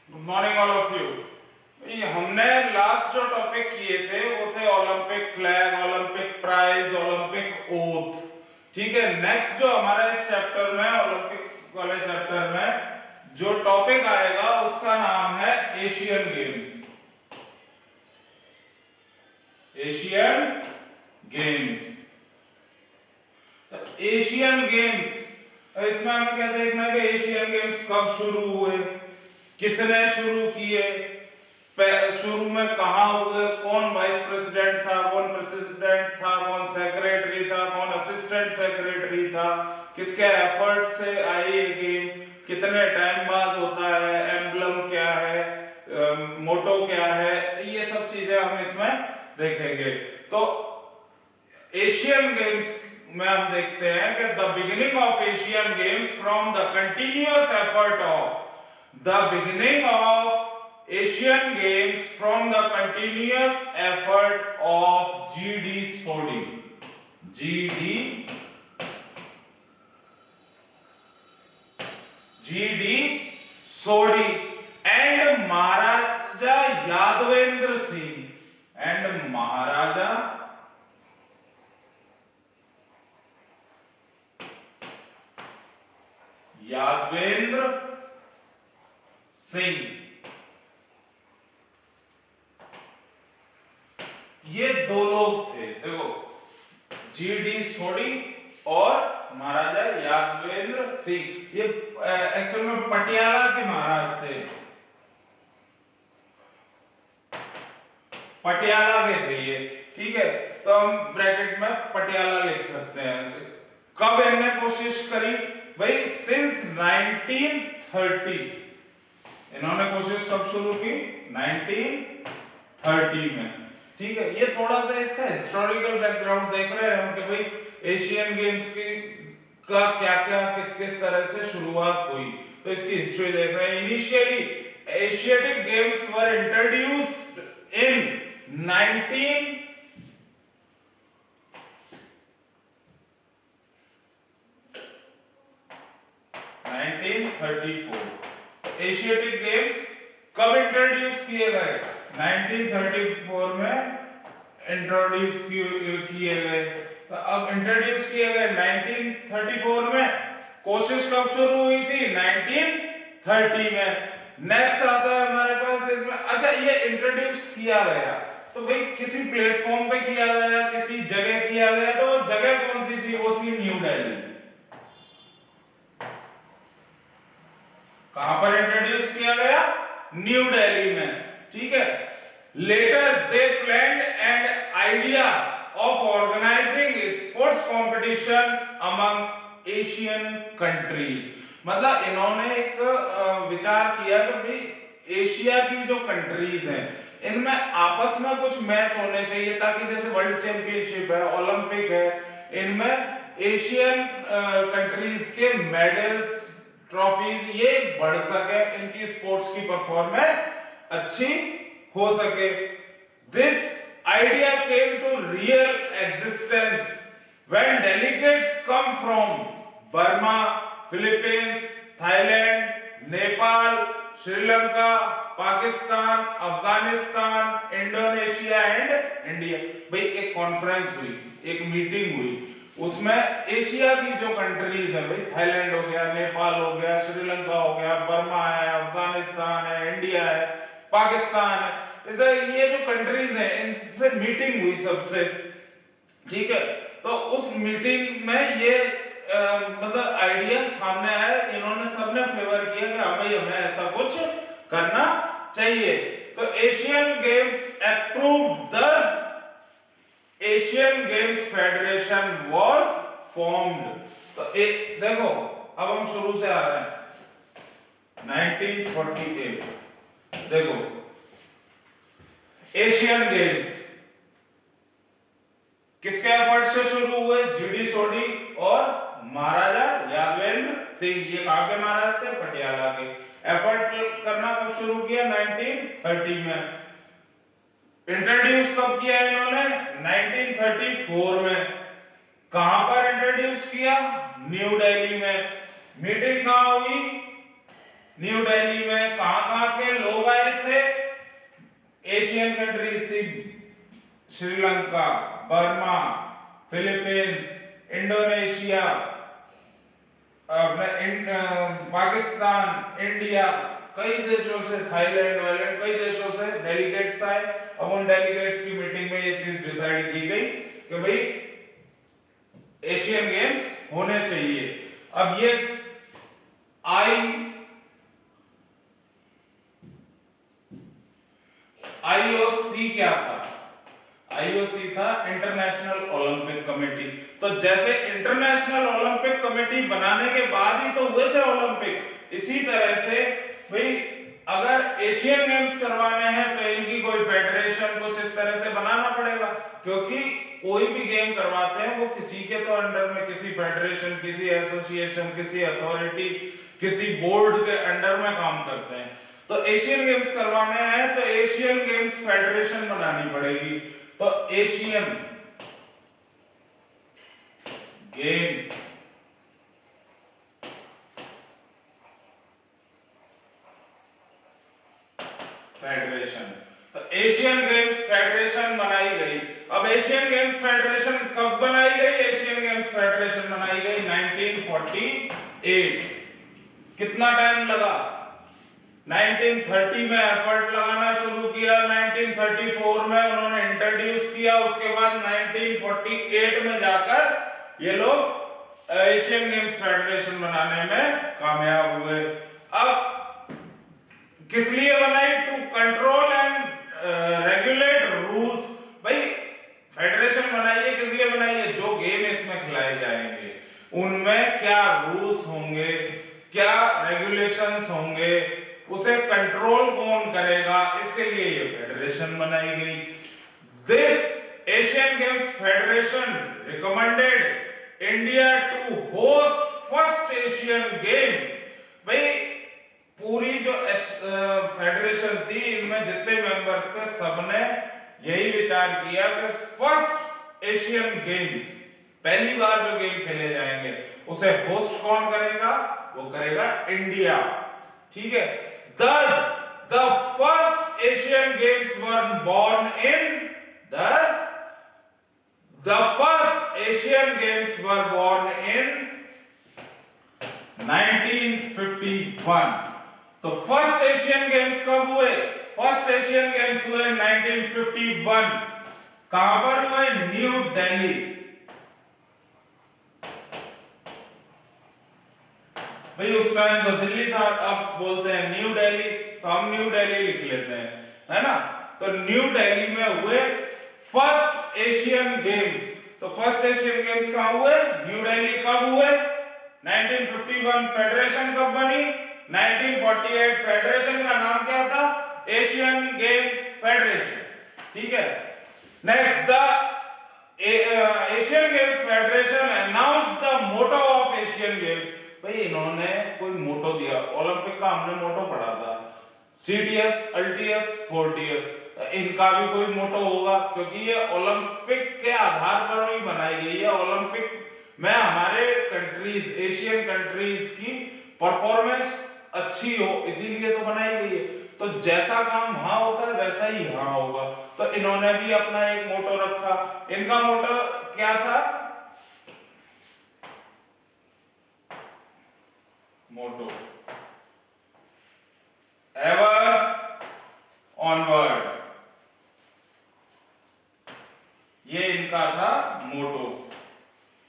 Good morning all of you. हमने last जो topic किए थे वो थे Olympic flag, Olympic prize, Olympic oath. ठीक है, नेक्स्ट जो हमारा इस चैप्टर में ओलंपिक वाले चैप्टर में जो टॉपिक आएगा उसका नाम है एशियन गेम्स। Asian games. तो एशियन गेम्स, इसमें हमें क्या देखना है कि एशियन गेम्स कब शुरू हुए, किसने शुरू किए, शुरू में कहां हुए, कौन वाइस प्रेसिडेंट था, कौन प्रेसिडेंट था, कौन सेक्रेटरी था, कौन असिस्टेंट सेक्रेटरी था, किसके एफर्ट से आई ये गेम, कितने टाइम बाद होता है, एम्बलम क्या है, मोटो क्या है, तो ये सब चीजें हम इसमें देखेंगे। तो एशियन गेम्स में हम देखते हैं कि the beginning of Asian games from the continuous effort of The beginning of Asian Games from the continuous effort of G.D. Sodhi. G.D. Sodhi and Maharaja Yadavendra Singh and Maharaja Yadavendra Singh, ये दो लोग थे। देखो, G.D. सोडी और महाराजा यादवेंद्र सिंह, ये actual में पटियाला के महाराज थे, पटियाला के थे ये। ठीक है, तो हम ब्रैकेट में पटियाला लिख सकते हैं। कब इन्होंने कोशिश करी भाई? सिंस 1930। इन्होंने कोशिश कब शुरू की? 1930 में। ठीक है, ये थोड़ा सा इसका हिस्टोरिकल बैकग्राउंड देख रहे हैं हम कि भाई एशियन गेम्स की का क्या क्या किस किस तरह से शुरुआत हुई, तो इसकी हिस्ट्री देख रहे हैं। Initially Asiatic games were introduced in 1934। Asiatic games कब इंट्रोड्यूस किए गए? 1934 में इंट्रोड्यूस किए गए। तो अब इंट्रोड्यूस किए गए 1934 में, कोशिश कब शुरू हुई थी? 1930 में। नेक्स्ट आता है हमारे पास इसमें, अच्छा ये इंट्रोड्यूस किया गया तो भाई किसी प्लेटफॉर्म पे किया गया, किसी जगह किया गया, तो वो जगह कौन सी थी? वो थी न्यू दिल्ली। कहां पर इंट्रोड्यूस किया गया? न्यू दिल्ली में। ठीक है, later they planned and idea of organising sports competition among Asian countries. मतलब इन्होंने एक विचार किया कि भाई एशिया की जो कंट्रीज हैं इनमें आपस में कुछ मैच होने चाहिए, ताकि जैसे वर्ल्ड चैंपियनशिप है, ओलंपिक है, इनमें एशियन कंट्रीज के मेडल्स, ट्रॉफीज ये बढ़ सके, इनकी स्पोर्ट्स की परफॉर्मेंस अच्छी हो सके। This idea came to real existence when delegates come from Burma, Philippines, Thailand, Nepal, Sri Lanka, Pakistan, Afghanistan, Indonesia and India. भाई एक कॉन्फ्रेंस हुई, एक मीटिंग हुई, उसमें एशिया की जो कंट्रीज है भाई, थाईलैंड हो गया, नेपाल हो गया, श्रीलंका हो गया, बर्मा है, अफगानिस्तान है, इंडिया है, पाकिस्तान है, इस ये जो कंट्रीज हैं इनसे मीटिंग हुई सबसे। ठीक है, तो उस मीटिंग में ये मतलब आइडिया सामने आया, इन्होंने सबने फेवर किया कि हाँ भाई हमें ऐसा कुछ करना चाहिए। तो एशियन गेम्स अप्रूव्ड, दस Asian games federation was formed. तो देखो अब हम शुरू से आ रहे हैं 1948। देखो एशियन गेम्स किसके एफर्ट से शुरू हुए? G.D. सोडी और महाराजा यादवेंद्र सिंह। ये कहां के महाराज थे? पटियाला के। एफर्ट करना कब शुरू किया? 1930 में। इंट्रोड्यूस कब किया इन्होंने? 1934 में। कहां पर इंट्रोड्यूस किया? न्यू दिल्ली में। मीटिंग कहां हुई? न्यू दिल्ली में। कहां कहां के लोग आए थे? एशियन कंट्रीज थी, Sri Lanka, Burma, Philippines, Indonesia, Pakistan, India, कई देशों से, थाईलैंड वाईलैंड, कई देशों से डेलीगेट्स आए। अब उन डेलीगेट्स की मीटिंग में ये चीज डिसाइड की गई कि भाई एशियन गेम्स होने चाहिए। अब ये आईओसी क्या था? आईओसी था इंटरनेशनल ओलंपिक कमेटी। तो जैसे इंटरनेशनल ओलंपिक कमेटी बनाने के बाद ही तो हुए थे ओलंपिक, इसी तरह से भाई अगर एशियन गेम्स करवाने हैं तो इनकी कोई फेडरेशन कुछ इस तरह से बनाना पड़ेगा, क्योंकि कोई भी गेम करवाते हैं वो किसी के तो अंडर में, किसी फेडरेशन, किसी एसोसिएशन, किसी अथॉरिटी, किसी बोर्ड के अंडर में काम करते हैं। तो एशियन गेम्स करवाने हैं तो एशियन गेम्स फेडरेशन बनानी पड़ेगी। तो एशियन गेम्स फेडरेशन, तो एशियन गेम्स फेडरेशन बनाई गई। अब एशियन गेम्स फेडरेशन कब बनाई गई? एशियन गेम्स फेडरेशन बनाई गई 1948। कितना टाइम लगा? 1930 में एफर्ट लगाना शुरू किया, 1934 में उन्होंने इंट्रोड्यूस किया, उसके बाद 1948 में जाकर ये लोग एशियन गेम्स फेडरेशन बनाने में कामयाब हुए। अब किस लिए बनाई? To control and regulate rules. भाई फेडरेशन बनाई है किस लिए बनाई है? जो गेम इसमें खिलाए जाएंगे उनमें क्या रूल्स होंगे, क्या रेगुलेशंस होंगे, उसे कंट्रोल कौन करेगा, इसके लिए ये फेडरेशन बनाई गई। This Asian games federation recommended India to host first Asian games. भाई पूरी जो फेडरेशन थी, इनमें जितने मेंबर्स थे सबने यही विचार किया कि फर्स्ट एशियन गेम्स, पहली बार जो गेम खेले जाएंगे उसे होस्ट कौन करेगा? वो करेगा इंडिया। ठीक है। Thus, the first Asian Games were born in. Thus, the first Asian Games were born in 1951. तो फर्स्ट एशियन गेम्स कब हुए? फर्स्ट एशियन गेम्स हुए 1951। कहां पर हुए? न्यू दिल्ली। भाई उस टाइम तो दिल्ली था, अब बोलते हैं न्यू दिल्ली, तो हम न्यू दिल्ली लिख लेते हैं, है ना। तो न्यू दिल्ली में हुए फर्स्ट एशियन गेम्स। तो फर्स्ट एशियन गेम्स कहां हुए? न्यू दिल्ली। कब हुए? 1951। फेडरेशन कब बनी? 1948। फेडरेशन का नाम क्या था? Asian games federation. ठीक है। Next, the Asian games federation announce the motto of Asian games. भाई इन्होंने कोई मोटो दिया, ओलंपिक का हमने मोटो पढ़ा था, सीटीएस, अल्टीएस, फोर्टीएस। इनका भी कोई मोटो होगा, क्योंकि ये ओलंपिक के आधार पर ही बनाई गई है। ओलंपिक में हमारे कंट्रीज, एशियन कंट्रीज की परफॉर्मेंस अच्छी हो, इसीलिए तो बनाई गई है। तो जैसा काम वहां होता है वैसा ही यहां होगा। तो इन्होंने भी अपना एक मोटो रखा। इनका मोटो क्या था? मोटो एवर ऑनवर्ड, ये इनका था मोटो।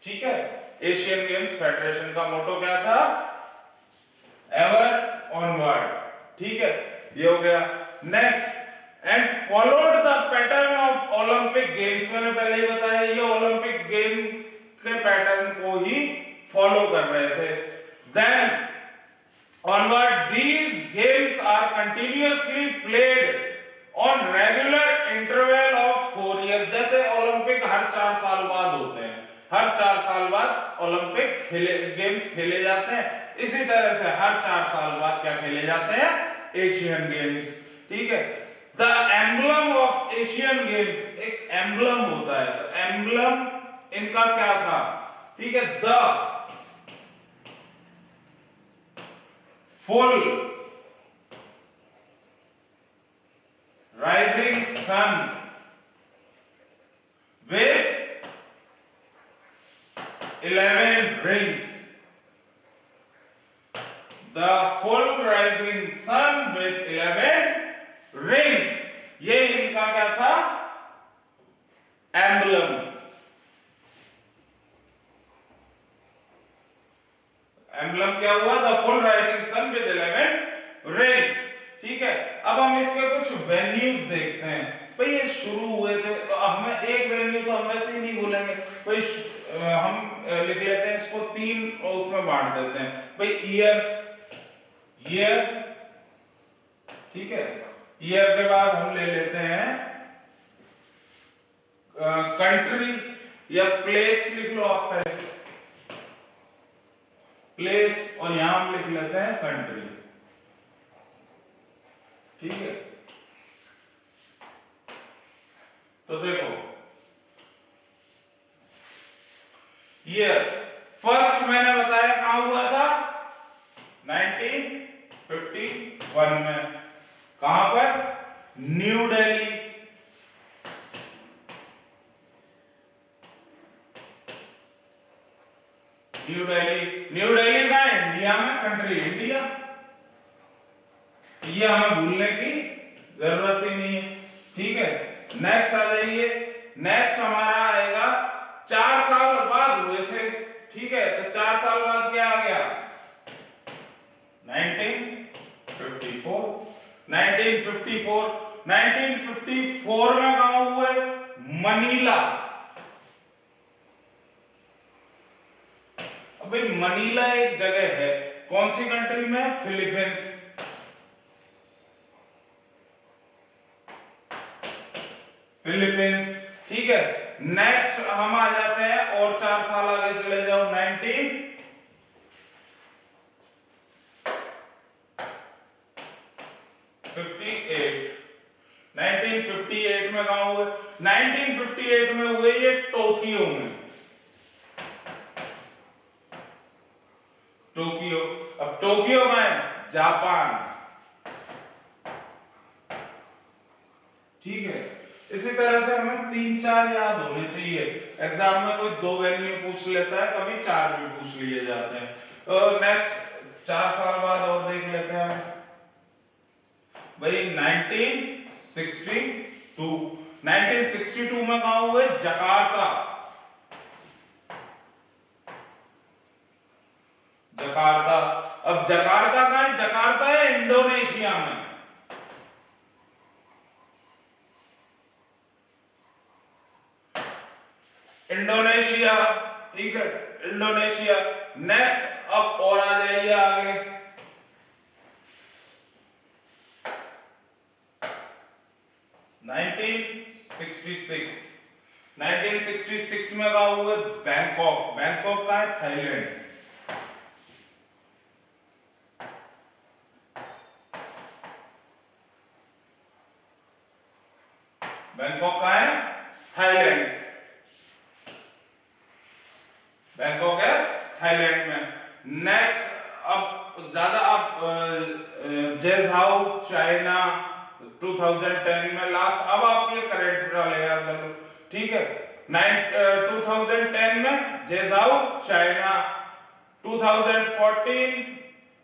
ठीक है। एशियन गेम्स फेडरेशन का मोटो क्या था? Ever onward. ठीक है, ये हो गया। Next, and followed the pattern of Olympic games. मैंने पहले ही बताया ये ओलंपिक गेम के पैटर्न को ही फॉलो कर रहे थे। Then onward, these games are continuously played on regular interval of 4 years। जैसे ओलंपिक हर 4 साल बाद होते हैं, हर 4 साल बाद ओलंपिक गेम्स खेले जाते हैं, इसी तरह से हर 4 साल बाद क्या खेले जाते हैं? Asian games. ठीक है। The emblem of Asian games, एक एम्बलम होता है, तो एम्बलम इनका क्या था? ठीक है। The full sun with 11 rings. The full rising sun with 11 rings. ये इनका क्या था? एम्बलम। एम्बलम क्या हुआ? The full rising sun with 11 rings. ठीक है, अब हम इसके कुछ वेन्यूज देखते हैं। भाई ये शुरू हुए थे, तो अब मैं एक वेन्यू तो हम वैसे ही नहीं बोलेंगे भाई, हम लिख लेते हैं इसको 3 और उसमें बांट देते हैं। भाई ईयर, ठीक है, ईयर के बाद हम ले लेते हैं कंट्री या प्लेस, लिख लो आप पहले प्लेस, और यहां हम लिख लेते हैं कंट्री। ठीक है, तो देखो ईयर फर्स्ट मैंने बताया कहां हुआ था? 1951 में। कहां पर? न्यू दिल्ली। न्यू दिल्ली का इंडिया में, कंट्री इंडिया, ये हमें भूलने की जरूरत ही नहीं है। ठीक है, नेक्स्ट आ जाइए। नेक्स्ट हमारा आएगा 4 साल बाद हुए थे। ठीक है, तो 4 साल बाद क्या आ गया? 1954। 1954 में कहां हुए? मनीला। अबे मनीला एक जगह है, कौन सी कंट्री में? फिलीपींस। फिलीपींस। ठीक है, नेक्स्ट हम आ जाते हैं और 4 साल आगे चले जाओ। 1958 में कहां हुए? 1958 में हुए ये टोक्यो में। टोक्यो, अब टोक्यो में जापान। ठीक है, इसी तरह से हमें 3-4 याद होने चाहिए। एग्जाम में कोई 2 वैल्यू पूछ लेता है, कभी 4 भी पूछ लिए जाते हैं। तो नेक्स्ट 4 साल बाद और देख लेते हैं भाई। 1962 में कहां हुए? जकार्ता। जकार्ता, अब जकार्ता कहां है? जकार्ता है इंडोनेशिया में। इंडोनेशिया। ठीक है, इंडोनेशिया। नेक्स्ट अब और आ जाइए आगे। 1966 में कहा हुआ? बैंकॉक। बैंकॉक का है? थाईलैंड। बैंकॉक का है? थाईलैंड। बैंकॉक है थाईलैंड में। नेक्स्ट अब ज्यादा जेझाओ चाइना 2010 में लास्ट। अब आप ये करेक्ट वाले याद कर लो। ठीक है, 2010 में जेझाओ चाइना, 2014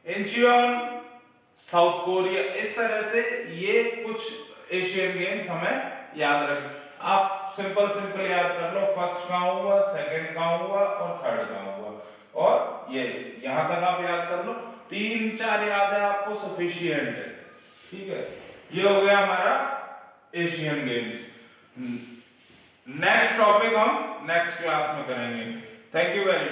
इंचियोन साउथ कोरिया। इस तरह से ये कुछ एशियन गेम्स हमें याद रखें। आप सिंपल याद कर लो, फर्स्ट कहां हुआ, सेकंड कहां हुआ और थर्ड कहां हुआ, और ये यहां तक आप याद कर लो। 3-4 याद है आपको, सफिशिएंट है। ठीक है, ये हो गया हमारा एशियन गेम्स। नेक्स्ट टॉपिक हम नेक्स्ट क्लास में करेंगे। Thank you very much.